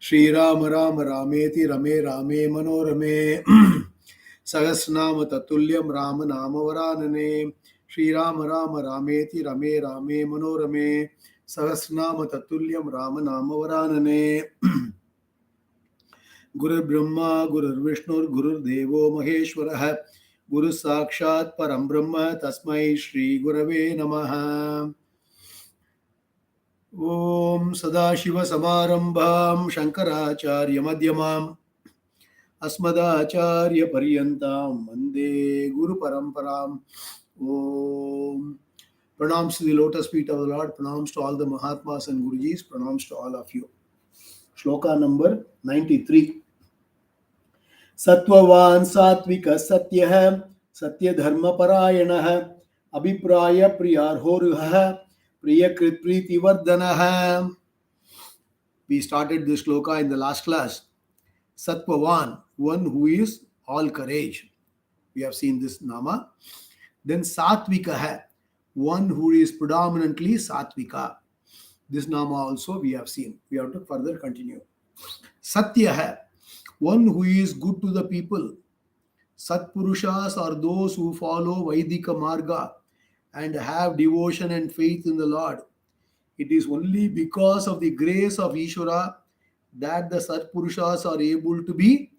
Shri Rama Rama Rameti Rame Rame Manorame Sahasranama Tatulyam Rama Nama Varanane Shri Rama Rama Rameti Rame Rame Manorame Sahasranama Tatulyam Rama Nama Varanane Guru Brahma Guru Vishnu Guru Devo Maheshwarah Guru Sakshat Param Brahma Tasmai Shri Gurave Namaha Om Sadashiva Samarambham Shankaracharya Madhyamam Asmadacharya Paryantam Vande Guru Paramparam. Om. Pranams to the lotus feet of the Lord, pranams to all the Mahatmas and Gurujis, pranams to all of you. Shloka number 93. Sattvavan Satvika Satyah Satya Dharma Parayanah Abhipraya Priyarhoruha Priyakrit Priti Vardhanah. We started this shloka in the last class. Sattvavan, one who is all courage. We have seen this nama. Then Satvika, one who is predominantly Satvika. This nama also we have seen. We have to further continue. Satya, one who is good to the people. Satpurushas are those who follow Vaidika Marga and have devotion and faith in the Lord. It is only because of the grace of Ishvara that the Satpurushas are able to be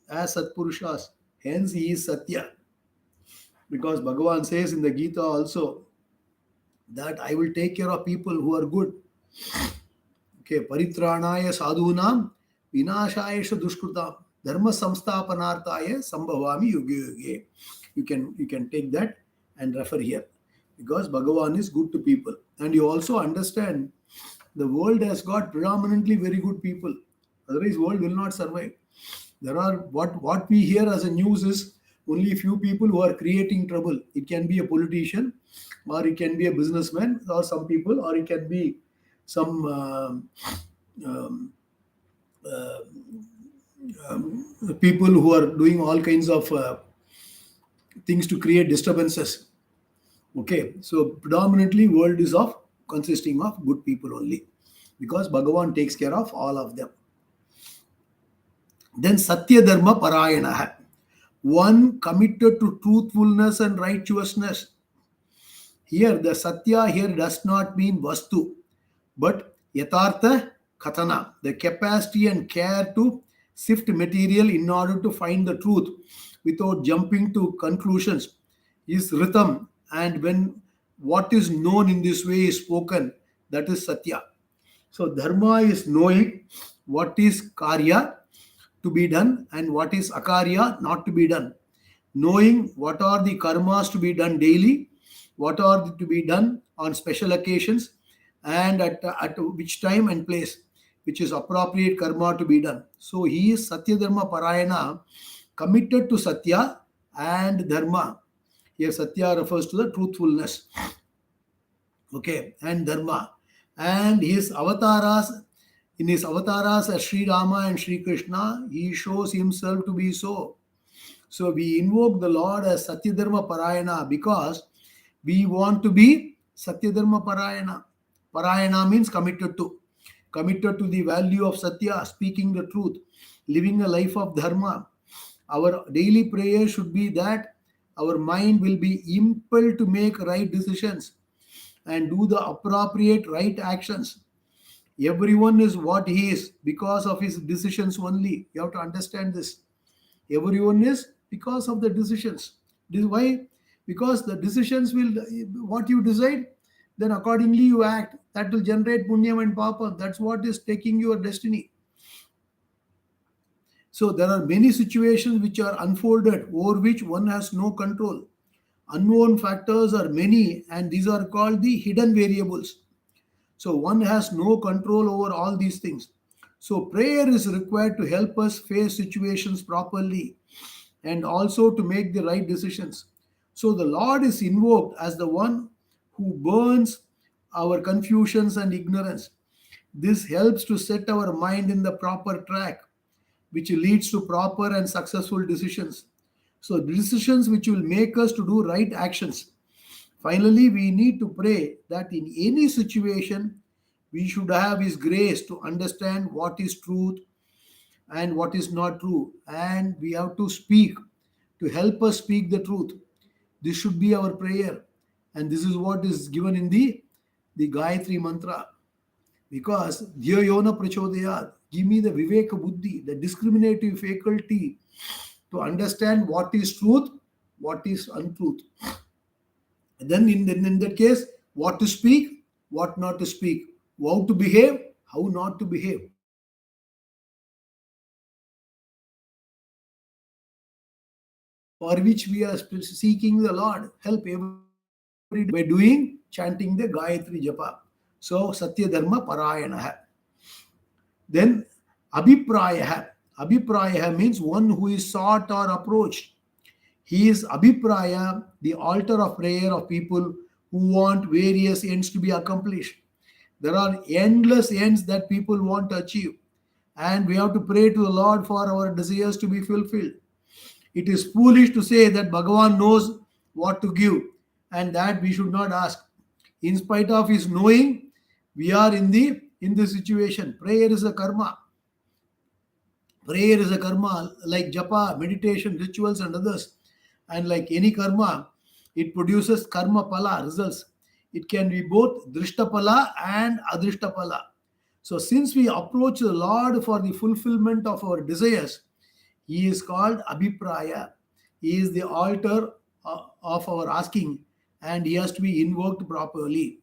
as Satpurushas. Hence he is Satya. Because Bhagavan says in the Gita also that I will take care of people who are good. Okay, Paritranaya sadhunam vinashayasha dushkrutam dharma samsthapanarthaya sambhavami yuge yuge. You can take that and refer here. Because Bhagavan is good to people. And you also understand the world has got predominantly very good people. Otherwise, the world will not survive. There are what we hear as a news is only a few people who are creating trouble. It can be a politician, or it can be a businessman, or some people, or it can be some people who are doing all kinds of things to create disturbances. Okay, so predominantly world is consisting of good people only, because Bhagavan takes care of all of them. Then Satya Dharma Parayana, one committed to truthfulness and righteousness. Here the Satya here does not mean Vastu, but Yatartha Katana, the capacity and care to sift material in order to find the truth without jumping to conclusions is Rhythm. And when what is known in this way is spoken, that is Satya. So Dharma is knowing what is Karya to be done and what is Akarya not to be done. Knowing what are the karmas to be done daily, what are to be done on special occasions, and at which time and place, which is appropriate karma to be done. So he is Satya Dharma Parayana, committed to Satya and Dharma. Here Satya refers to the truthfulness. Okay, and Dharma. And his avatars, in his avatars as Sri Rama and Sri Krishna, he shows himself to be so. So we invoke the Lord as Satya Dharma Parayana because we want to be Satya Dharma Parayana. Parayana means committed to the value of Satya, speaking the truth, living a life of Dharma. Our daily prayer should be that our mind will be impelled to make right decisions and do the appropriate right actions. Everyone is what he is because of his decisions only. You have to understand this. Everyone is because of the decisions. Why? Because the decisions will, what you decide, then accordingly you act. That will generate punyam and papa. That's what is taking your destiny. So there are many situations which are unfolded over which one has no control. Unknown factors are many, and these are called the hidden variables. So one has no control over all these things. So prayer is required to help us face situations properly and also to make the right decisions. So the Lord is invoked as the one who burns our confusions and ignorance. This helps to set our mind in the proper track, which leads to proper and successful decisions. So decisions which will make us to do right actions. Finally, we need to pray that in any situation, We should have His grace to understand what is truth and what is not true. And we have to speak to help us speak the truth. This should be our prayer. And this is what is given in the Gayatri mantra. Because Dhyayona Prachodayat, give me the Viveka Buddhi, the discriminative faculty to understand what is truth, what is untruth. And then in that case, what to speak, what not to speak, how to behave, how not to behave. For which we are seeking the Lord help every day by doing chanting the Gayatri Japa. So Satya Dharma Parayana. Then Abhipraya. Abhipraya means one who is sought or approached. He is Abhipraya, the altar of prayer of people who want various ends to be accomplished. There are endless ends that people want to achieve, and we have to pray to the Lord for our desires to be fulfilled. It is foolish to say that Bhagavan knows what to give and that we should not ask. In spite of his knowing, we are in the situation. Prayer is a karma. Prayer is a karma like japa, meditation, rituals, and others. And like any karma, it produces karma pala results. It can be both drishta pala and adrishta pala. So, since we approach the Lord for the fulfillment of our desires, He is called Abhipraya. He is the altar of our asking, and He has to be invoked properly.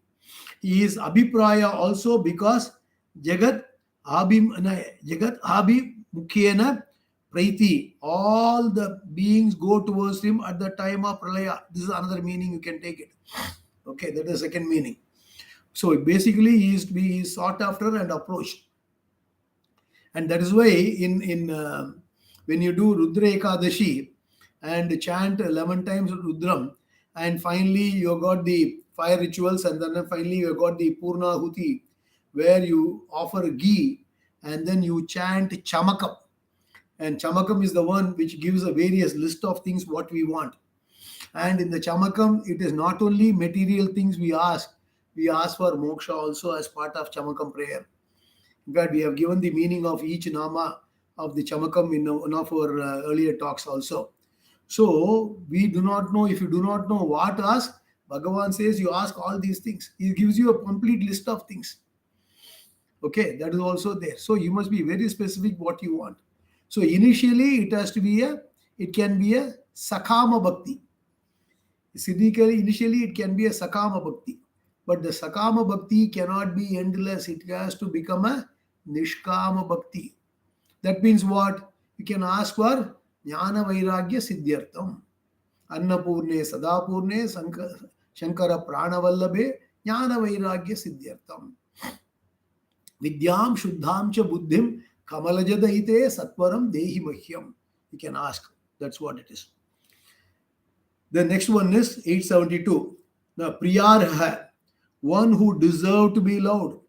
He is Abhipraya also because Jagat Jagat Abhi Mukhena Praiti. All the beings go towards Him at the time of Pralaya. This is another meaning you can take it. Okay, that is the second meaning. So basically, He is to be sought after and approached. And that is why in when you do Rudra Ekadashi and chant 11 times Rudram, and finally you got the fire rituals, and then finally you got the Purna Huti, where you offer ghee, and then you chant Chamakam. And Chamakam is the one which gives a various list of things what we want. And in the Chamakam, it is not only material things we ask for moksha also as part of Chamakam prayer. In fact, we have given the meaning of each nama of the Chamakam in one of our earlier talks also. So, we do not know, if you do not know what to ask, Bhagavan says you ask all these things. He gives you a complete list of things. Okay, that is also there. So, you must be very specific what you want. So, initially, it can be a Sakama Bhakti. Initially, it can be a Sakama Bhakti. But the Sakama Bhakti cannot be endless. It has to become a Nishkama Bhakti. That means what? You can ask for Jnana Vairagya Siddhyartham. Annapurne Sadapurne Shankara Pranavallabhe Jnana Vairagya Siddhyartham. Vidyam Shuddham Cha Buddhim Kamalajadahite Satvaram Dehi Mahyam. You can ask. That's what it is. The next one is 872. The Priyarha, one who deserves to be loved.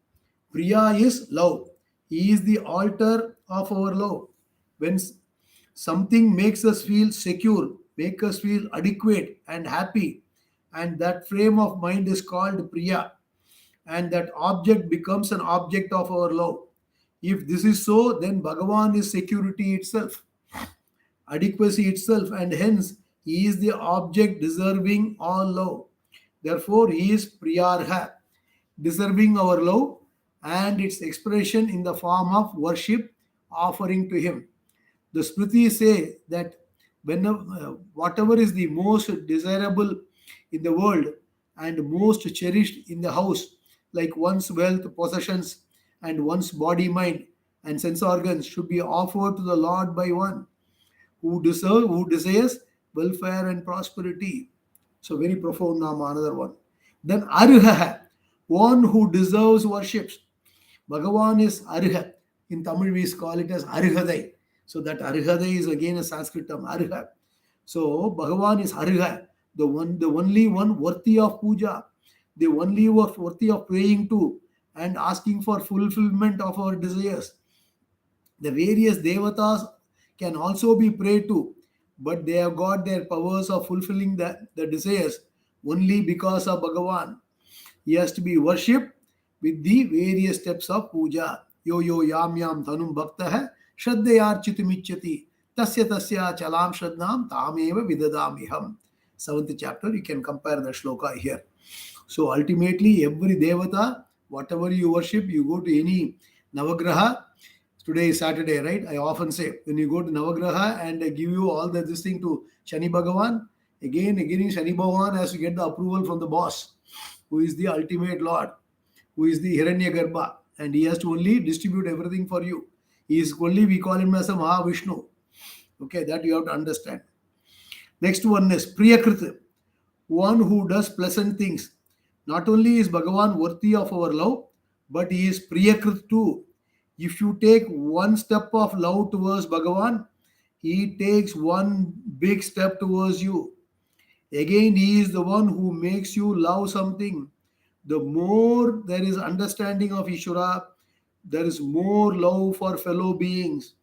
Priya is love. He is the altar of our love. When something makes us feel secure, make us feel adequate and happy, and that frame of mind is called Priya, and that object becomes an object of our love. If this is so, then Bhagavan is security itself, adequacy itself, and hence he is the object deserving all love. Therefore, he is Priyarha, deserving our love and its expression in the form of worship offering to him. The Smritis say that whatever is the most desirable in the world and most cherished in the house, like one's wealth, possessions, and one's body, mind, and sense organs, should be offered to the Lord by one who desires welfare and prosperity. So very profound nama, another one. Then Arha, one who deserves worships. Bhagavan is Arha. In Tamil we call it as Arhadai. So that Arhadai is again a Sanskrit term, Arha. So Bhagavan is Arha, the only one worthy of puja, the only one worthy of praying to and asking for fulfillment of our desires. The various devatas can also be prayed to, but they have got their powers of fulfilling the desires only because of Bhagavan. He has to be worshipped with the various steps of puja. Yo yo yam yam tanum bhaktah shraddhayarchitumichyati tasya tasya chalam shraddham tameva vidadamiham. 7th chapter, you can compare the shloka here. So ultimately, every devata, whatever you worship, you go to any Navagraha. Today is Saturday, right? I often say, when you go to Navagraha and they give you all this thing to Shani Bhagavan, again Shani Bhagavan has to get the approval from the boss, who is the ultimate Lord, who is the Hiranyagarbha, and he has to only distribute everything for you. He is only, we call him as a Mahavishnu. Okay, that you have to understand. Next one is Priyakrit, one who does pleasant things. Not only is Bhagavan worthy of our love, but he is Priyakrit too. If you take one step of love towards Bhagavan, he takes one big step towards you. Again, he is the one who makes you love something. The more there is understanding of Ishvara, there is more love for fellow beings.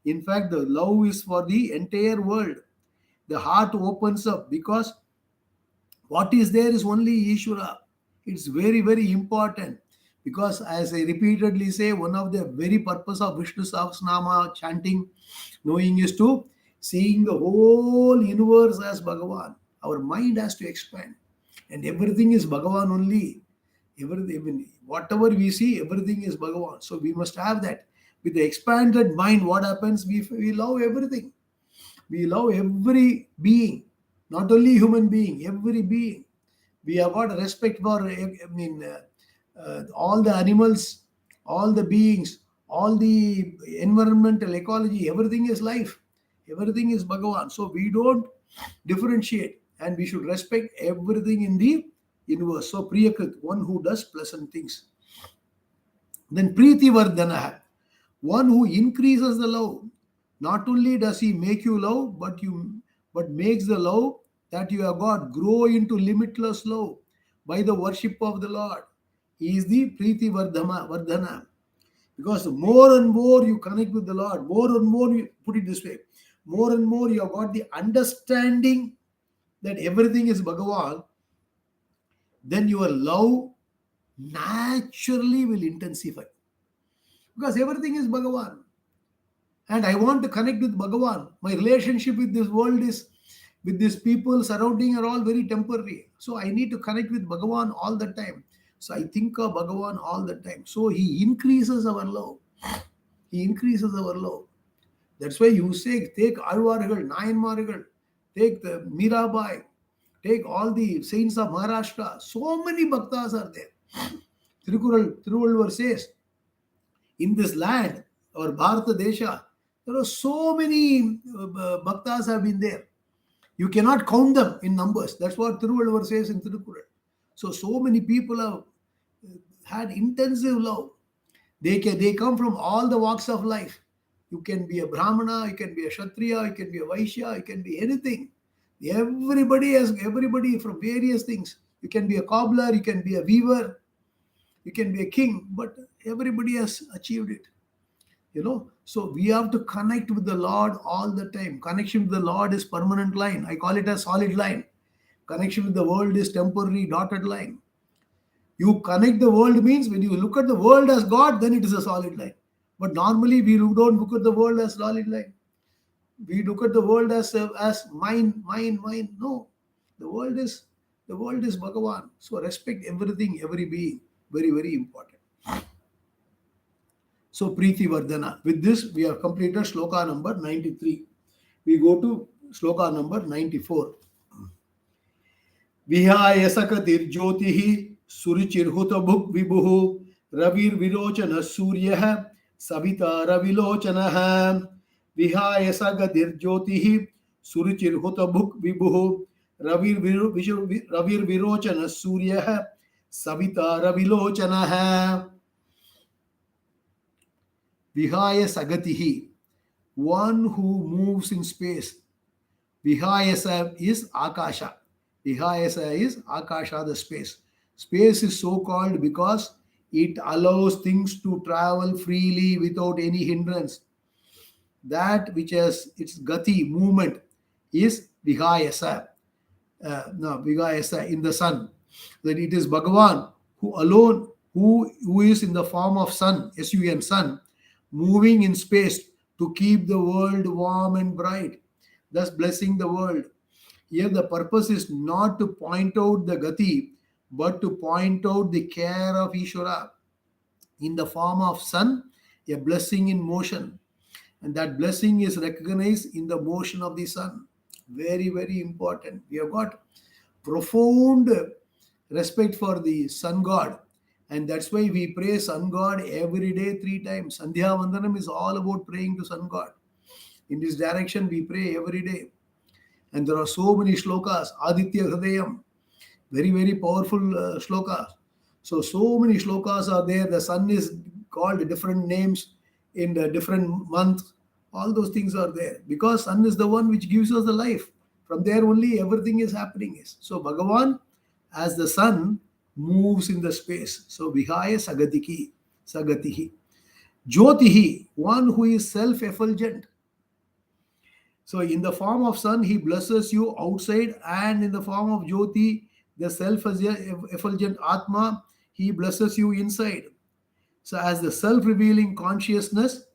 In fact, the love is for the entire world. The heart opens up because what is there is only Ishvara. It's very, very important because, as I repeatedly say, one of the very purpose of Vishnu Sahasranaamam chanting, knowing, is to seeing the whole universe as Bhagavan. Our mind has to expand, and everything is Bhagavan only. Everything, whatever we see, everything is Bhagavan. So we must have that. With the expanded mind, what happens? We love everything. We love every being, not only human being, every being. We have got respect for, all the animals, all the beings, all the environmental ecology, everything is life. Everything is Bhagavan. So we don't differentiate, and we should respect everything in the universe. So Priyakrit, one who does pleasant things. Then Preeti Vardhana, one who increases the love. Not only does he make you love, but makes the love that you have got grow into limitless love by the worship of the Lord. He is the Preeti Vardhana. Because more and more you connect with the Lord, more and more, you put it this way, more and more you have got the understanding that everything is Bhagavan, then your love naturally will intensify. Because everything is Bhagavan. And I want to connect with Bhagavan. My relationship with this world is, with these people surrounding, are all very temporary. So I need to connect with Bhagavan all the time. So I think of Bhagavan all the time. So he increases our love. He increases our love. That's why you say, take Alvargal, Nayanmargal, take the Mirabai, take all the saints of Maharashtra. So many bhaktas are there. Tiruvalluvar says, in this land, or Bharata Desha, there are so many bhaktas have been there. You cannot count them in numbers. That's what Tiruvalluvar says in Tirukural. So many people have had intensive love. They come from all the walks of life. You can be a Brahmana, you can be a Kshatriya, you can be a Vaishya, you can be anything. Everybody from various things. You can be a cobbler, you can be a weaver, you can be a king, but everybody has achieved it. So we have to connect with the Lord all the time. Connection with the Lord is permanent line. I call it a solid line. Connection with the world is temporary dotted line. You connect the world means when you look at the world as God, then it is a solid line. But normally we don't look at the world as solid line. We look at the world as mine. No, the world is Bhagavan. So respect everything, every being. Very, very important. So Preeti Vardhana. With this, we have completed shloka number 93. We go to shloka number 94. Vihaya sakatir jyotihi surichirhuta bhuk vibhuhu ravir virochana suryah savita ravilochanah. Vihaya sagadir jyotihi surichirhuta bhuk vibhuhu ravir virochana suryah savita ravilochanah. Vihaya sagatihi, one who moves in space. Vihayasa is Akasha. Vihayasa is Akasha, the space. Space is so called because it allows things to travel freely without any hindrance. That which has its gati, movement, is Vihayasa. Vihayasa in the sun. That it is Bhagavan who alone who is in the form of sun, sun, sun, moving in space to keep the world warm and bright, thus blessing the world. Here, the purpose is not to point out the gati, but to point out the care of Ishvara in the form of sun, a blessing in motion. And that blessing is recognized in the motion of the sun. Very, very important. We have got profound respect for the sun god, and that's why we pray sun god every day 3 times. Sandhya Vandanam is all about praying to sun god. In this direction, we pray every day. And there are so many shlokas. Aditya Hridayam, very, very powerful shlokas. So many shlokas are there. The sun is called different names in the different months. All those things are there because sun is the one which gives us the life. From there only everything is happening. So Bhagavan, as the sun, moves in the space. So Vihaya Sagatihi. Jyotihi, one who is self-effulgent. So in the form of sun, he blesses you outside, and in the form of Jyoti, the self-effulgent Atma, he blesses you inside. So as the self-revealing consciousness,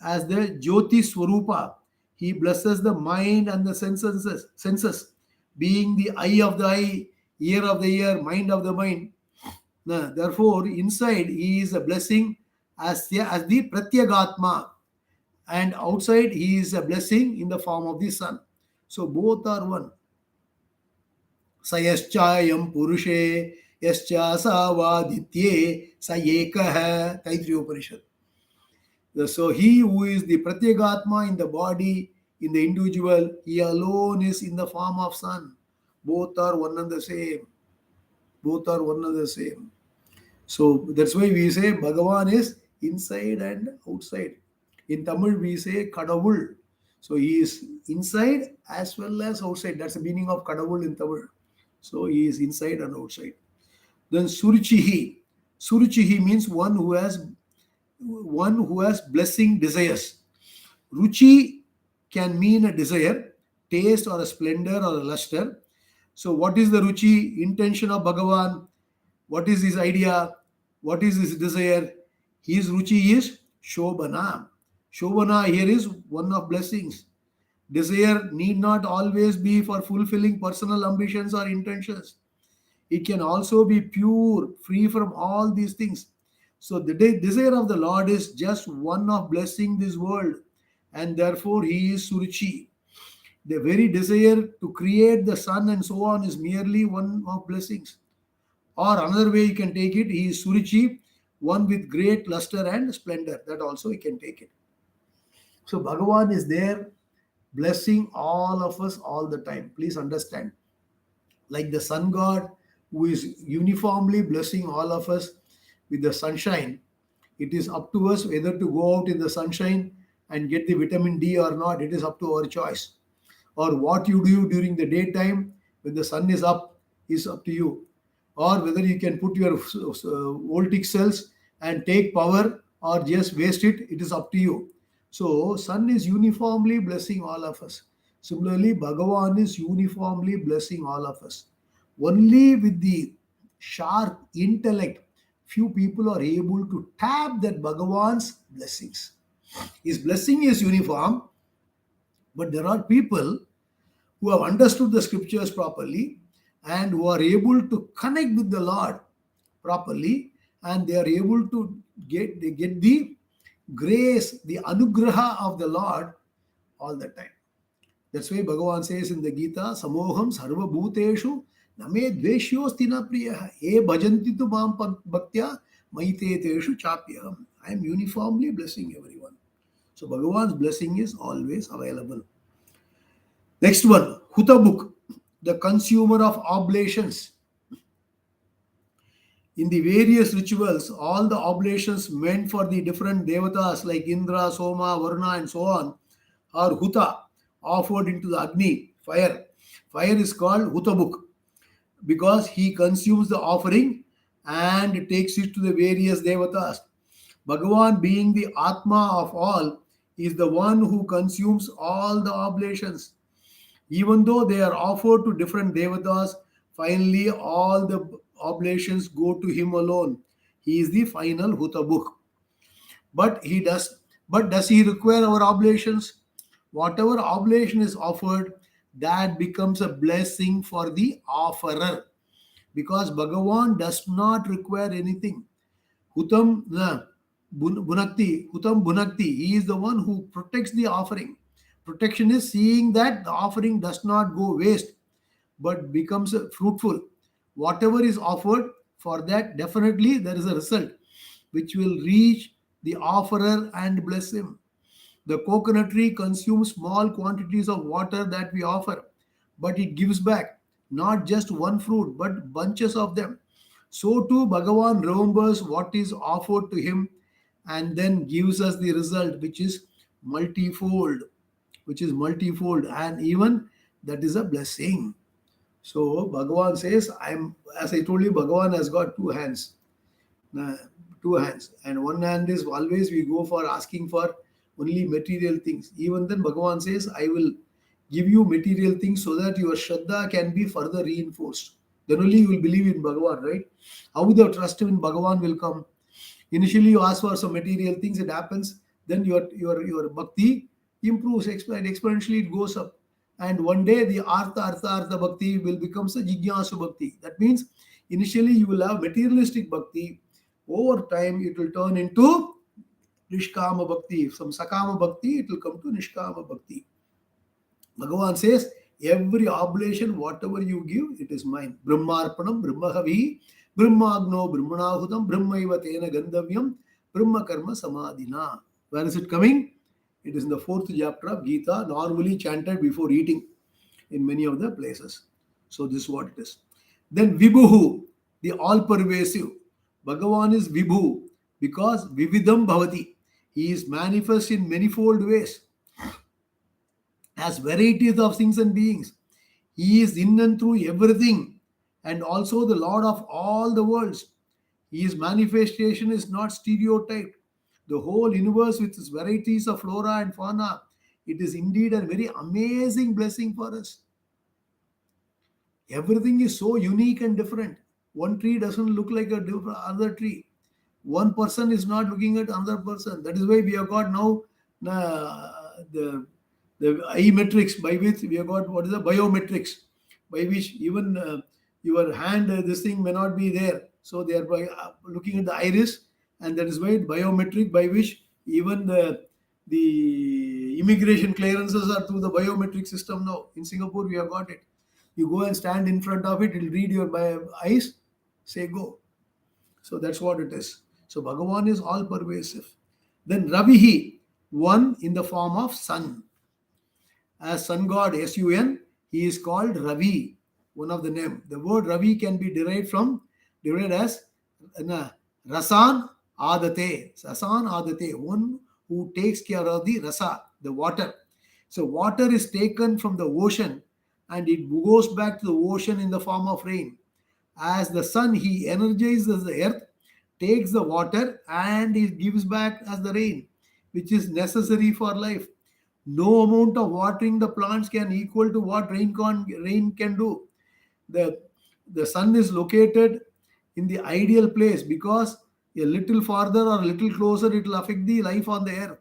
as the Jyoti Swarupa, he blesses the mind and the senses, being the eye of the eye, ear of the ear, mind of the mind. Now, therefore, inside he is a blessing as the Pratyagatma, and outside he is a blessing in the form of the sun. So both are one. Sayaschayam Purushe Yascha Savaditye Sayekah, Taitriya Upanishad. So he who is the Pratyagatma in the body, in the individual, he alone is in the form of sun. Both are one and the same. Both are one and the same. So that's why we say Bhagavan is inside and outside. In Tamil we say Kadavul. So he is inside as well as outside. That's the meaning of Kadavul in Tamil. So he is inside and outside. Then Suruchihi. Suruchihi means one who has blessing desires. Ruchi can mean a desire, taste or a splendor or a luster. So what is the Ruchi? Intention of Bhagavan. What is his idea? What is his desire? His Ruchi is Shobhana. Shobhana here is one of blessings. Desire need not always be for fulfilling personal ambitions or intentions. It can also be pure, free from all these things. So the desire of the Lord is just one of blessing this world, and therefore he is Suruchi. The very desire to create the sun and so on is merely one of blessings. Or another way you can take it, he is Suruchi, one with great luster and splendor. That also you can take it. So Bhagavan is there blessing all of us all the time. Please understand. Like the sun god who is uniformly blessing all of us with the sunshine, it is up to us whether to go out in the sunshine and get the vitamin D or not. It is up to our choice. Or what you do during the daytime when the sun is up is up to you. Or whether you can put your voltaic cells and take power or just waste it, it is up to you. So sun is uniformly blessing all of us. Similarly, Bhagavan is uniformly blessing all of us. Only with the sharp intellect, few people are able to tap that Bhagavan's blessings. His blessing is uniform, but there are people who have understood the scriptures properly and who are able to connect with the Lord properly, and they are able to get the grace, the anugraha of the Lord all the time. That's why Bhagavan says in the Gita, Samoham sarva bhuteshu name dveshyosti na priyaha e bhajanti tu mam bhaktya maiteteshu chapyaham. I am uniformly blessing everyone. So Bhagavan's blessing is always available. Next one, Hutabuk, the consumer of oblations. In the various rituals, all the oblations meant for the different devatas like Indra, Soma, Varuna and so on are Huta, offered into the Agni, fire. Fire is called Hutabuk because he consumes the offering and takes it to the various devatas. Bhagavan, being the Atma of all, is the one who consumes all the oblations. Even though they are offered to different devatas, finally all the oblations go to him alone. He is the final Hutabuk. But he does but does he require our oblations? Whatever oblation is offered, that becomes a blessing for the offerer, because Bhagavan does not require anything. Hutam Bhunakti, Hutam Bhunakti, he is the one who protects the offering. Protection is seeing that the offering does not go waste but becomes fruitful. Whatever is offered, for that definitely there is a result which will reach the offerer and bless him. The coconut tree consumes small quantities of water that we offer, but it gives back not just one fruit but bunches of them. So too, Bhagavan remembers what is offered to him and then gives us the result, multifold, which is multifold, and even that is a blessing. So Bhagavan says, as I told you, Bhagavan has got two hands. uh, Two hands, and one hand is always we go for asking for only material things. Even then Bhagavan says, I will give you material things so that your Shraddha can be further reinforced. Then only you will believe in Bhagavan, right? How the trust in Bhagavan will come? Initially you ask for some material things, it happens, then your bhakti improves exponentially, it goes up. And one day the artha bhakti will become a jignasu bhakti. That means initially you will have materialistic bhakti. Over time it will turn into nishkama bhakti. From sakama bhakti it will come to nishkama bhakti. Bhagavan says, every oblation, whatever you give, it is mine. Brahmarpanam, Brahmahavi, Brahmagno, Brahmanahutam, Brahmaiva Tena Gandhavyam, Brahma Karma Samadhina. Where is it coming? It is in the fourth chapter of Gita, normally chanted before eating in many of the places. So this is what it is. Then Vibhuhu, the all-pervasive. Bhagavan is Vibhu because Vividam Bhavati. He is manifest in manifold ways, has varieties of things and beings. He is in and through everything and also the Lord of all the worlds. His manifestation is not stereotyped. The whole universe with its varieties of flora and fauna, it is indeed a very amazing blessing for us. Everything is so unique and different. One tree doesn't look like a different other tree. One person is not looking at another person. That is why we have got now the eye metrics, by which we have got what is the biometrics, by which even your hand, this thing may not be there. So they are looking at the iris, and that is why biometric, by which even the immigration clearances are through the biometric system now. In Singapore, we have got it. You go and stand in front of it, it will read your eyes, say go. So that's what it is. So Bhagavan is all pervasive. Then Ravihi, one in the form of sun. As sun god Sun, he is called Ravi, one of the name. The word Ravi can be derived as Rasan Adate. Rasan Adate, one who takes care of the rasa, the water. So water is taken from the ocean and it goes back to the ocean in the form of rain. As the sun, he energizes the earth, takes the water, and he gives back as the rain, which is necessary for life. No amount of watering the plants can equal to what rain can do. The, the sun is located in the ideal place because a little farther or a little closer it will affect the life on the earth.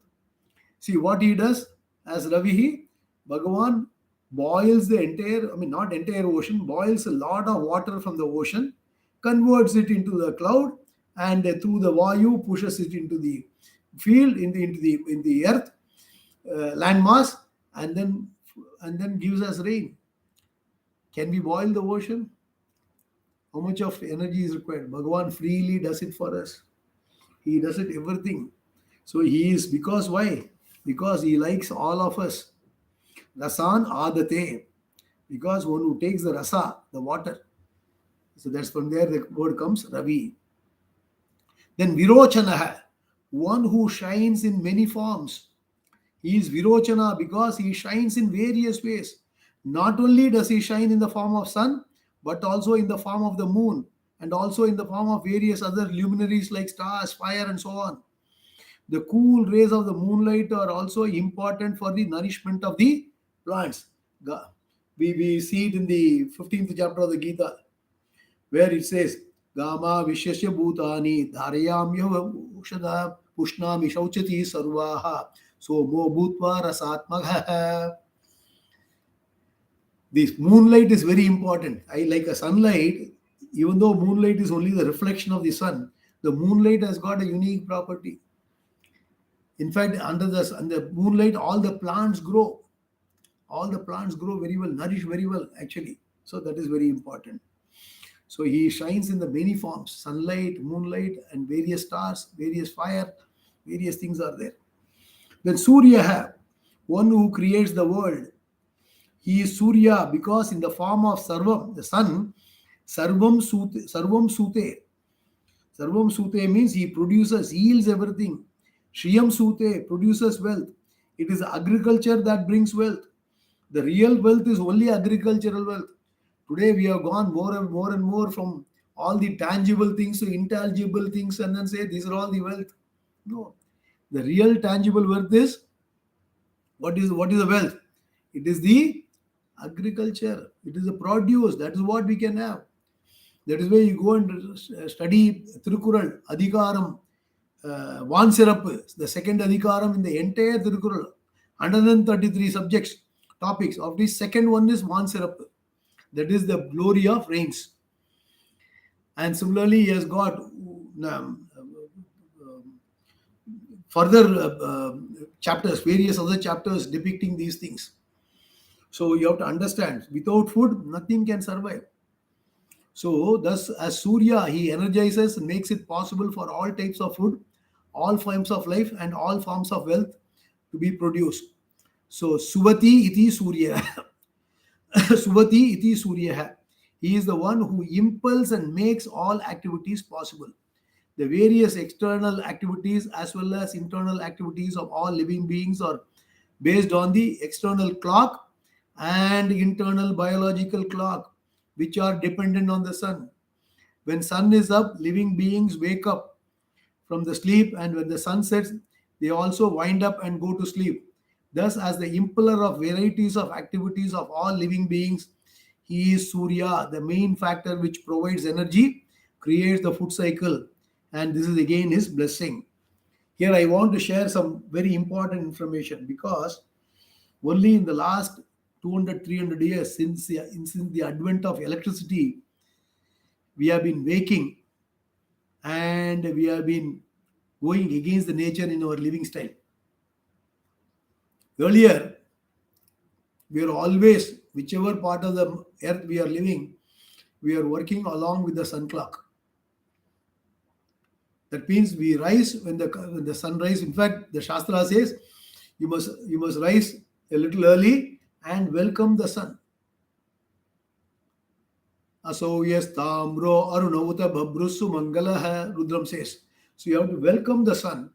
See what he does as Ravihi, Bhagavan boils the entire, not entire ocean, boils a lot of water from the ocean, converts it into the cloud, and through the Vayu pushes it into the field, in the earth, landmass, and then gives us rain. Can we boil the ocean? How much of energy is required? Bhagavan freely does it for us. He does it everything. So he is, because why? Because he likes all of us. Rasan adate. Because one who takes the rasa, the water. So that's from there the word comes Ravi. Then Virochanaha, one who shines in many forms. He is Virochana because he shines in various ways. Not only does he shine in the form of sun, but also in the form of the moon, and also in the form of various other luminaries like stars, fire, and so on. The cool rays of the moonlight are also important for the nourishment of the plants. We see it in the 15th chapter of the Gita, where it says, Gama Vishasya Bhutani Dharayamya Ushada Pushnami Shauchati Sarvaha Somo Bhutva Rasatmagha. This moonlight is very important. I like a sunlight, even though moonlight is only the reflection of the sun, the moonlight has got a unique property. In fact, under the moonlight, all the plants grow. All the plants grow very well, nourish very well, actually. So that is very important. So he shines in the many forms: sunlight, moonlight, and various stars, various fire, various things are there. Then Surya, one who creates the world. He is Surya because in the form of Sarvam, the sun, Sarvam Sute, Sarvam Sute. Sarvam Sute means he produces, yields everything. Shriyam Sute produces wealth. It is agriculture that brings wealth. The real wealth is only agricultural wealth. Today we have gone more and more from all the tangible things to intangible things and then say these are all the wealth. No. The real tangible wealth is what is the wealth? It is the agriculture. It is the produce. That is what we can have. That is why you go and study Tirukural, Adhikaram, Vansirappu, the second Adhikaram in the entire Tirukural, 133 subjects, topics. Of this, second one is Vansirappu. That is the glory of rains. And similarly, he has got further chapters, various other chapters depicting these things. So you have to understand, without food, nothing can survive. So thus, as Surya, he energizes and makes it possible for all types of food, all forms of life, and all forms of wealth to be produced. So Suvati iti Surya. Suvati iti Surya. He is the one who impels and makes all activities possible. The various external activities as well as internal activities of all living beings are based on the external clock and internal biological clock, which are dependent on the sun. When sun is up, living beings wake up from the sleep, and when the sun sets, they also wind up and go to sleep. Thus, as the impeller of varieties of activities of all living beings, he is Surya, the main factor which provides energy, creates the food cycle, and this is again his blessing. Here I want to share some very important information because only in the last 200, 300 years since the advent of electricity, we have been waking and we have been going against the nature in our living style. Earlier, we are always, whichever part of the earth we are living, we are working along with the sun clock. That means we rise when the sun rises. In fact, the Shastra says you must rise a little early and welcome the sun. Aso yes tamro arunauta babrusu mangalaha, Rudram says. So you have to welcome the sun.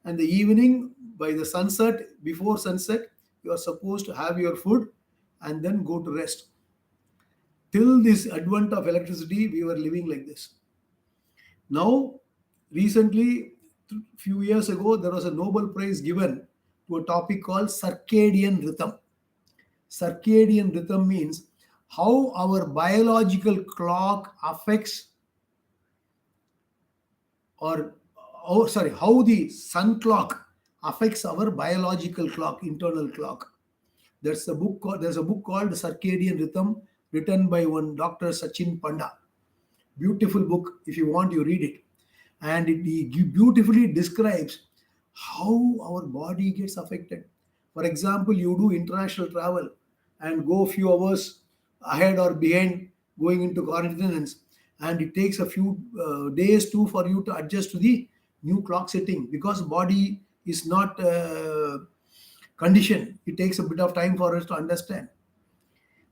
And the evening, by the sunset, before sunset, you are supposed to have your food and then go to rest. Till this advent of electricity, we were living like this. Now, recently, few years ago, there was a Nobel Prize given to a topic called circadian rhythm. Circadian rhythm means how our biological clock affects how the sun clock affects our biological clock, internal clock. There's a book called Circadian Rhythm, written by one Dr. Sachin Panda. Beautiful book. If you want, you read it. And it beautifully describes how our body gets affected. For example, you do international travel and go a few hours ahead or behind going into continents, and it takes a few days too for you to adjust to the new clock setting because body is not conditioned. It takes a bit of time for us to understand.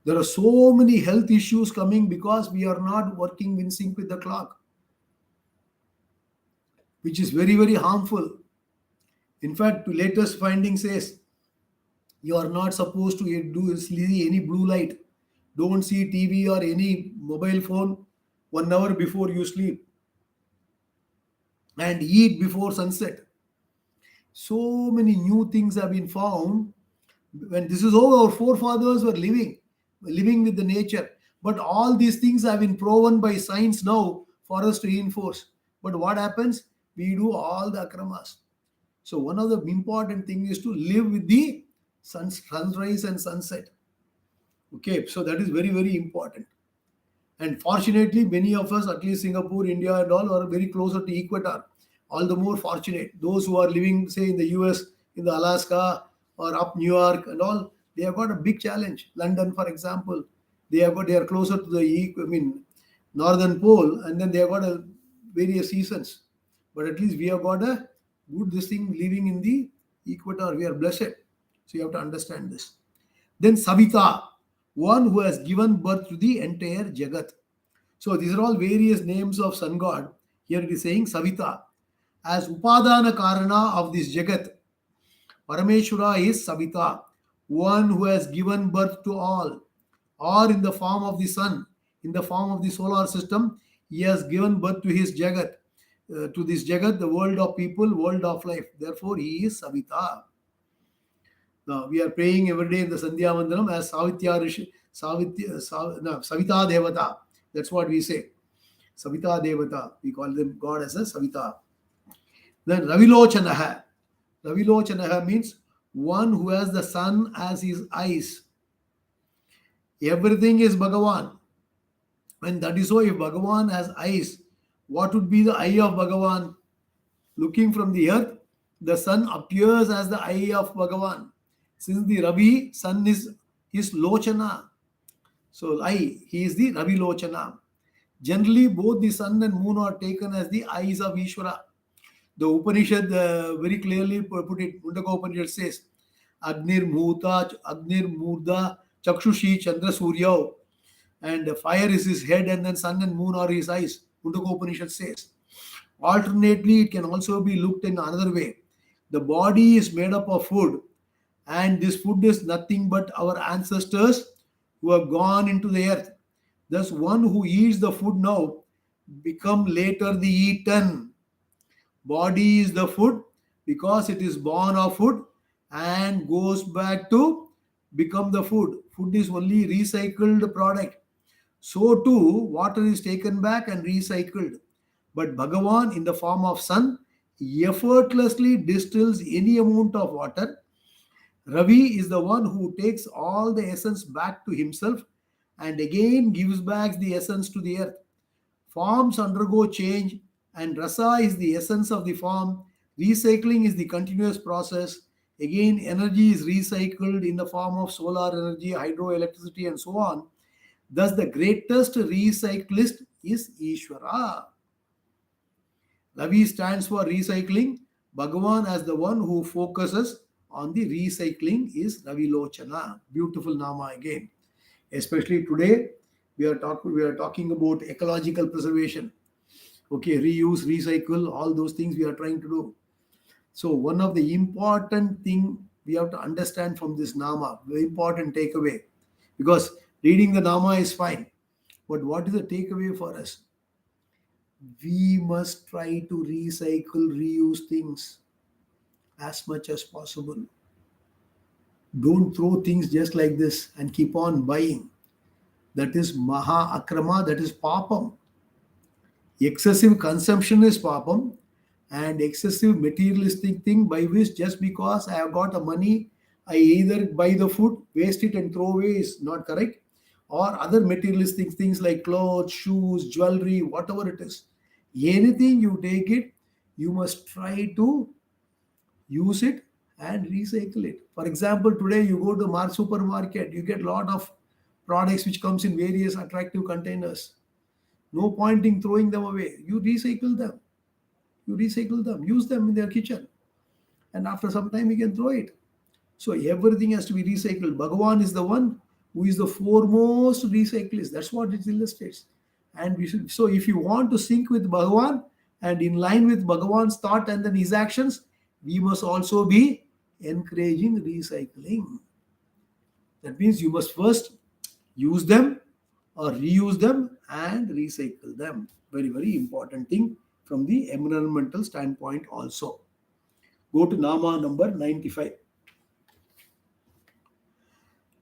There are so many health issues coming because we are not working in sync with the clock, which is very, very harmful. In fact, the latest finding says you are not supposed to see any blue light. Don't see TV or any mobile phone 1 hour before you sleep. And eat before sunset. So many new things have been found. When this is how our forefathers were living with the nature. But all these things have been proven by science now for us to reinforce. But what happens? We do all the akramas. So one of the important things is to live with the sunrise and sunset. Okay, so that is very, very important. And fortunately, many of us, at least Singapore, India, and all, are very closer to equator. All the more fortunate. Those who are living, say, in the US, in the Alaska, or up New York, and all, they have got a big challenge. London, for example, they are closer to the northern pole, and then they have got various seasons. But at least we have got a good this thing living in the equator. We are blessed. So you have to understand this. Then Savita, one who has given birth to the entire Jagat. So these are all various names of sun god. Here it is saying Savita. As Upadana Karana of this Jagat, Parameshwara is Savita, one who has given birth to all, or in the form of the sun, in the form of the solar system, he has given birth to his Jagat, to this Jagat, the world of people, world of life. Therefore, he is Savita. Now, we are praying every day in the Sandhya Mandalam as Savitya Rishi, Savita Devata. That's what we say. Savita Devata. We call them God as a Savita. Then Ravilochanaha. Ravilochanaha means one who has the sun as his eyes. Everything is Bhagavan. When that is so, if Bhagavan has eyes, what would be the eye of Bhagavan? Looking from the earth, the sun appears as the eye of Bhagavan. Since the Ravi, sun is Lochana. So eye, he is the Ravi Lochana. Generally, both the sun and moon are taken as the eyes of Ishvara. The Upanishad very clearly put it. Mundaka Upanishad says, Agnir Murda Chakshushi Chandra Surya. And fire is his head, and then sun and moon are his eyes. Mundaka Upanishad says. Alternately, it can also be looked in another way. The body is made up of food, and this food is nothing but our ancestors who have gone into the earth. Thus, one who eats the food now become later the eaten. Body is the food because it is born of food and goes back to become the food. Food is only recycled product. So too, water is taken back and recycled. But Bhagavan, in the form of sun, effortlessly distills any amount of water. Ravi is the one who takes all the essence back to himself and again gives back the essence to the earth. Forms undergo change, and rasa is the essence of the form. Recycling is the continuous process. Again, energy is recycled in the form of solar energy, hydroelectricity, and so on. Thus, the greatest recyclist is Ishvara. Ravi stands for recycling. Bhagavan, as the one who focuses on the recycling, is Ravi Lochana. Beautiful Nama again. Especially today, we are talking about ecological preservation. Okay, reuse, recycle, all those things we are trying to do. So one of the important thing we have to understand from this Nama, very important takeaway, because reading the Nama is fine, but what is the takeaway for us? We must try to recycle, reuse things as much as possible. Don't throw things just like this and keep on buying. That is Maha Akrama, that is Papam. Excessive consumption is Papam, and excessive materialistic thing by which just because I have got the money, I either buy the food, waste it and throw away is not correct, or other materialistic things like clothes, shoes, jewelry, whatever it is. Anything you take it, you must try to use it and recycle it. For example, today you go to supermarket, you get a lot of products which comes in various attractive containers. No point in throwing them away. You recycle them. Use them in their kitchen. And after some time, you can throw it. So everything has to be recycled. Bhagavan is the one who is the foremost recyclist. That's what it illustrates. And so if you want to sync with Bhagavan and in line with Bhagavan's thought and then his actions, we must also be encouraging recycling. That means you must first use them or reuse them and recycle them. Very, very important thing from the environmental standpoint also. Go to Nama number 95.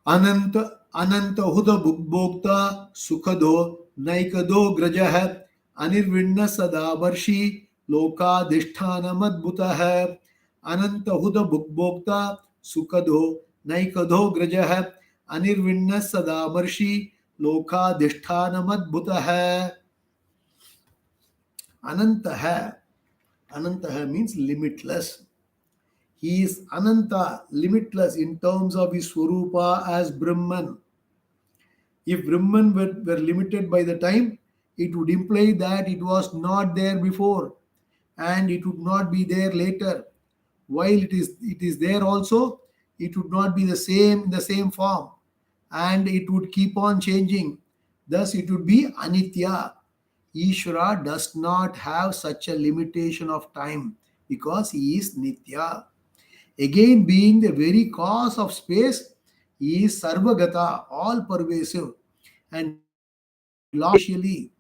Ananta Huda Bhukbhokta Sukhado Naikado Grajah Anirvinna Sadavarshi Lokadishthanamadbhutah Anantahuda Bhukbhokta Sukadho Naikadho Grajah Anirvinna Sadavarshi Lokadishthanamadbhutah. Anantaha. Anantaha means limitless. He is Ananta, limitless in terms of his Swarupa as Brahman. If Brahman were limited by the time, it would imply that it was not there before and it would not be there later. While it is there also, it would not be the same in the same form and it would keep on changing. Thus, it would be Anitya. Ishvara does not have such a limitation of time because he is Nitya. Again, being the very cause of space, he is Sarvagata, all pervasive, and located spatially.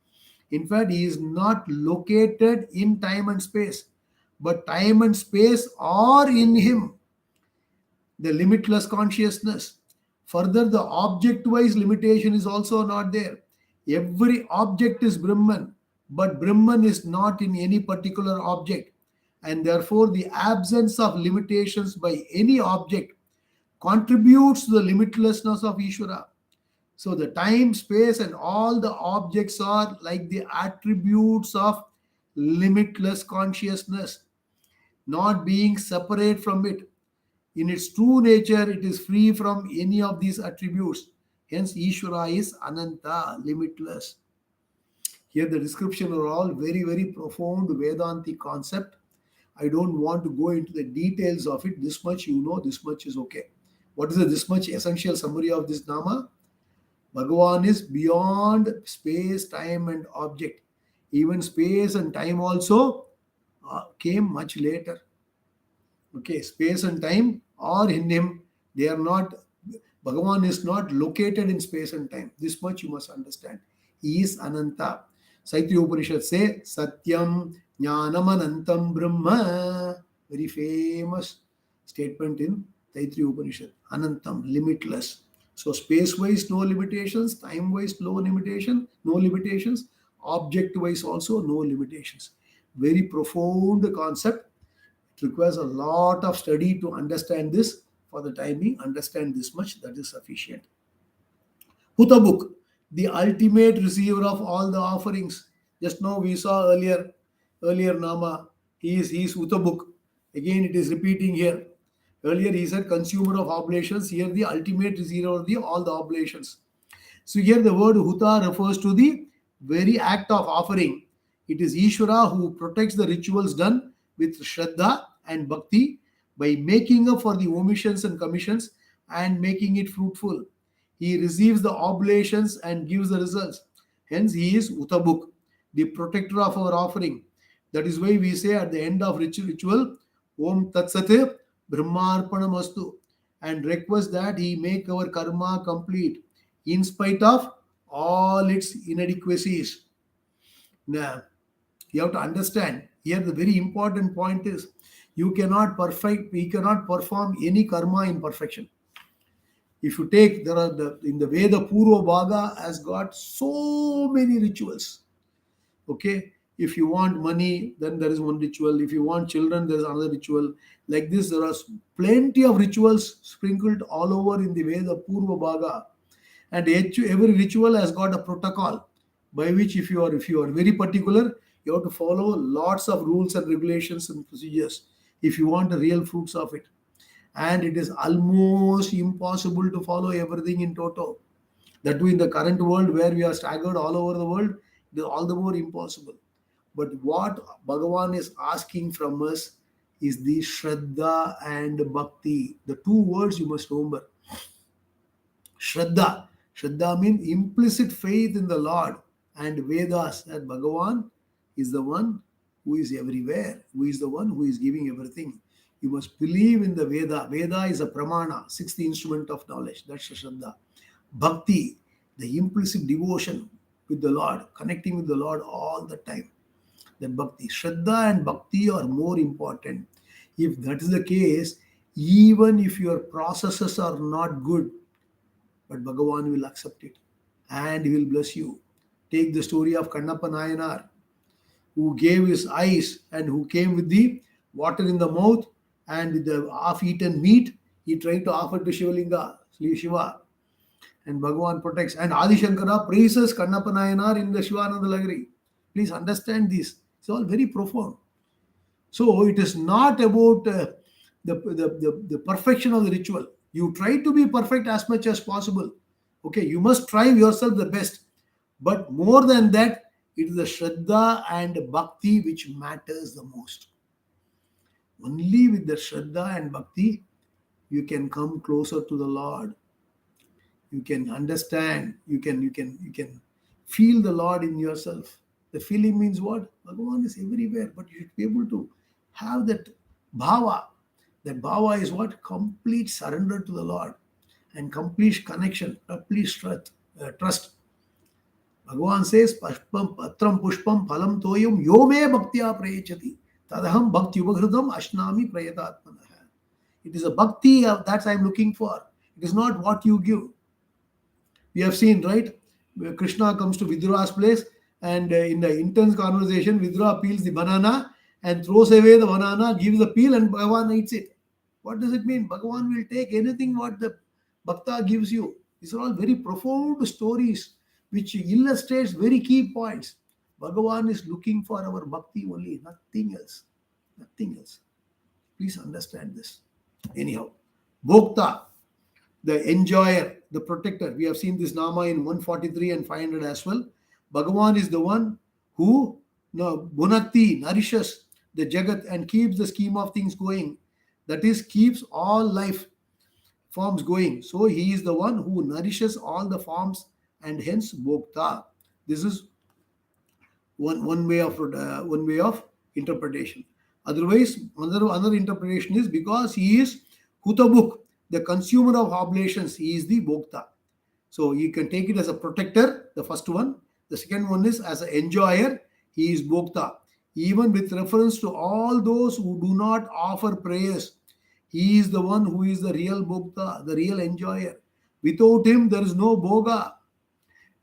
In fact, he is not located in time and space, but time and space are in him, the limitless consciousness. Further, the object wise limitation is also not there. Every object is Brahman, but Brahman is not in any particular object, and therefore the absence of limitations by any object contributes to the limitlessness of Ishvara. So the time, space, and all the objects are like the attributes of limitless consciousness, not being separate from it. In its true nature, it is free from any of these attributes. Hence, Ishvara is Ananta, limitless. Here, the description are all very, very profound Vedantic concept. I don't want to go into the details of it. This much you know, this much is okay. What is this much essential summary of this Nama? Bhagavan is beyond space, time, and object. Even space and time also came much later. Okay, space and time are in him. They are not, Bhagavan is not located in space and time. This much you must understand. He is Ananta. Saitya Upanishad say, Satyam Jnanam Anantam Brahma. Very famous statement in Taittiriya Upanishad. Anantam, limitless. So space-wise, no limitations. Time-wise, no limitations. Object-wise also, no limitations. Very profound concept. It requires a lot of study to understand this. For the time being, understand this much, that is sufficient. Hutabuk, the ultimate receiver of all the offerings. Just now we saw earlier Nama, he is Hutabuk. Again it is repeating here. Earlier he said consumer of oblations, here the ultimate receiver of all the oblations. So here the word Huta refers to the very act of offering. It is Ishvara who protects the rituals done with Shraddha and Bhakti by making up for the omissions and commissions and making it fruitful. He receives the oblations and gives the results. Hence, he is Utabuk, the protector of our offering. That is why we say at the end of ritual, Om Tat Sat Brahmarpanamastu, and request that he make our karma complete in spite of all its inadequacies. Now, you have to understand here the very important point is we cannot perform any karma in perfection. If you take, there are in the Veda Purva Bhaga has got so many rituals. Okay, if you want money, then there is one ritual. If you want children, there is another ritual. Like this, there are plenty of rituals sprinkled all over in the Veda Purva Bhaga, and every ritual has got a protocol by which if you are very particular, you have to follow lots of rules and regulations and procedures if you want the real fruits of it. And it is almost impossible to follow everything in toto. That too in the current world where we are staggered all over the world, it is all the more impossible. But what Bhagavan is asking from us is the Shraddha and Bhakti. The two words you must remember. Shraddha. Shraddha means implicit faith in the Lord, and Vedas, that Bhagavan is the one who is everywhere, who is the one who is giving everything. You must believe in the Veda. Veda is a pramana, sixth instrument of knowledge. That's Shraddha. Bhakti, the implicit devotion with the Lord, connecting with the Lord all the time. That Bhakti. Shraddha and Bhakti are more important. If that is the case, even if your processes are not good, but Bhagavan will accept it and he will bless you. Take the story of Kannappa Nayanar. who gave his eyes and who came with the water in the mouth and with the half-eaten meat, he tried to offer to Shivalinga, Shiva, and Bhagavan protects. And Adi Shankara praises Kannappa Nayanar in the Shivananda Lagari. Please understand this. It's all very profound. So it is not about the perfection of the ritual. You try to be perfect as much as possible. Okay, you must strive yourself the best. But more than that, it is the Shraddha and Bhakti which matters the most. Only with the Shraddha and Bhakti, you can come closer to the Lord. You can understand, you can feel the Lord in yourself. The feeling means what? Bhagavan is everywhere, but you should be able to have that bhava. That bhava is what? Complete surrender to the Lord and complete connection, complete trust. Bhagavan says, Patram pushpam phalam toyam yome bhaktya prayachati tadaham bhakti ubhridam ashnami prayatatmanah. It is a bhakti that I am looking for. It is not what you give. We have seen, right? Krishna comes to Vidra's place, and in the intense conversation, Vidra peels the banana and throws away the banana, gives the peel, and Bhagavan eats it. What does it mean? Bhagavan will take anything what the Bhakta gives you. These are all very profound stories which illustrates very key points. Bhagavan is looking for our bhakti only, nothing else. Nothing else. Please understand this. Anyhow, Bhokta, the enjoyer, the protector. We have seen this Nama in 143 and 500 as well. Bhagavan is the one who Bhunakti nourishes the Jagat and keeps the scheme of things going. That is, keeps all life forms going. So he is the one who nourishes all the forms, and hence Bhokta. This is one way of interpretation. Otherwise, another interpretation is because he is Hutabuk, the consumer of oblations. He is the Bhokta. So you can take it as a protector, the first one. The second one is as an enjoyer. He is Bhokta. Even with reference to all those who do not offer prayers, he is the one who is the real Bhokta, the real enjoyer. Without him, there is no Bhoga.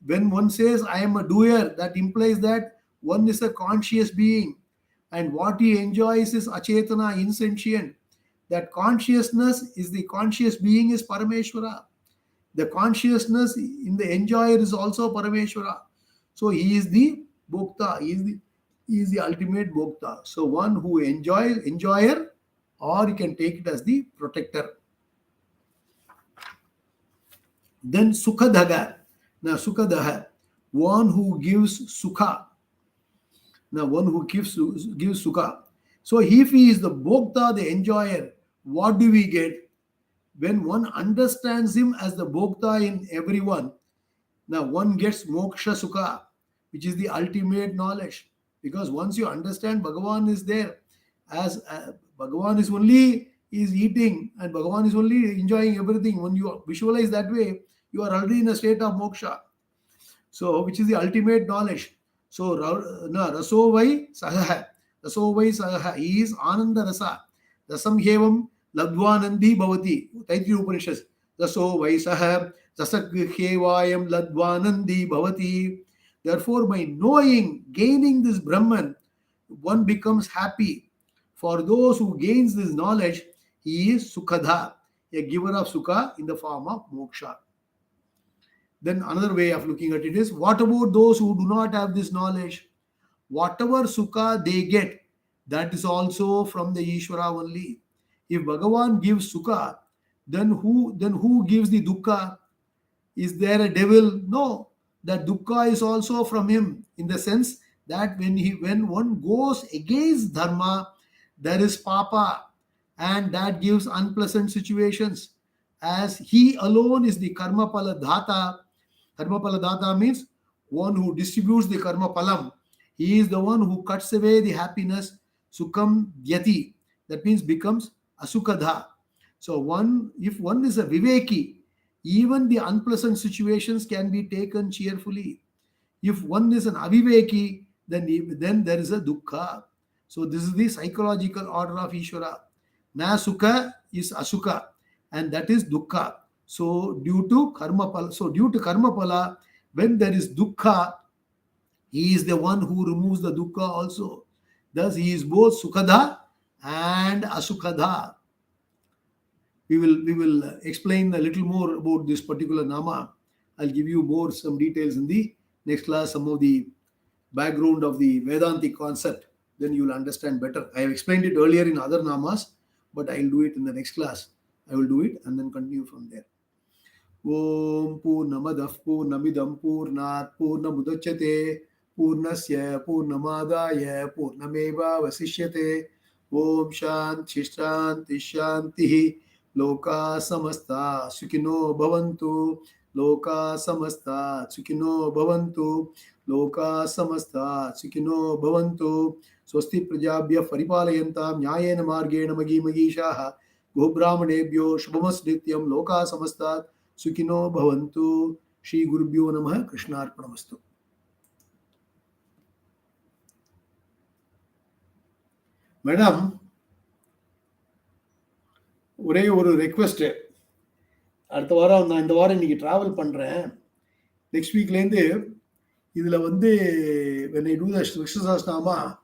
When one says, I am a doer, that implies that one is a conscious being. And what he enjoys is achetana, insentient. That consciousness is the conscious being is Parameshwara. The consciousness in the enjoyer is also Parameshwara. So he is the Bhokta. He is the ultimate Bhokta. So one who enjoyer, or you can take it as the protector. Then Sukhadaga. Now Sukhadaha, one who gives Sukha. Now one who gives Sukha. So if he is the Bhokta, the enjoyer, what do we get? When one understands him as the Bhokta in everyone, now one gets Moksha Sukha, which is the ultimate knowledge. Because once you understand Bhagavan is there, as Bhagavan is eating and Bhagavan is only enjoying everything. When you visualize that way, you are already in a state of moksha. So, which is the ultimate knowledge. So, Rasovai Sahaha. Rasovai Sahaha. He is Ananda Rasa. Rasam Hevam Ladvanandi Bhavati. Taittiriya Upanishad. Rasovai Saha. Rasakhevayam Ladvanandi Bhavati. Therefore, by knowing, gaining this Brahman, one becomes happy. For those who gains this knowledge, he is Sukhadha, a giver of Sukha in the form of Moksha. Then another way of looking at it is, what about those who do not have this knowledge? Whatever Sukha they get, that is also from the Ishvara only. If Bhagavan gives Sukha, then who gives the Dukkha? Is there a devil? No. That Dukkha is also from him, in the sense that when one goes against Dharma, there is Papa, and that gives unpleasant situations. As he alone is the Karma Pala Dhata. Karma Pala Dhata means one who distributes the Karma Palam. He is the one who cuts away the happiness, Sukham Dhyati. That means becomes Asukadha. So if one is a Viveki, even the unpleasant situations can be taken cheerfully. If one is an Aviveki, then there is a Dukkha. So this is the psychological order of Ishvara. Na Sukha is Asukha, and that is Dukkha. So due to Karma Pala, when there is Dukkha, He is the one who removes the dukkha also. Thus, he is both Sukhada and Asukhada. We will explain a little more about this particular Nama. I'll give you some details in the next class, some of the background of the Vedantic concept. Then you will understand better. I have explained it earlier in other Namas, but I will do it in the next class. I will do it and then continue from there. Om Purnamadah Purnamidam Purnat Purnamudachyate Purnasya Purnamadaya Purnameva Vasishyate. Om Shanti Shanti Shanti. Loka Samasta Sukino Bhavantu. Loka Samasta Sukino Bhavantu. Loka Samasta Sukino Bhavantu. Swasti Prajabhya Paripalayantam Nyayena Margena Magi Magishaha. Gobrahmanebhyo Shubhamas Nityam Loka Samastat Sukino Bhavantu. Shri Gurubhyo Namaha. Krishnarpanamastu. Madam, ஒரே ஒரு request. அடுத்த வாரம் நான் இந்த வாரம் இன்னைக்கு travel பண்றேன். Next வீக்லேருந்து இதில் when I do the Vishnu Sahasranaamam,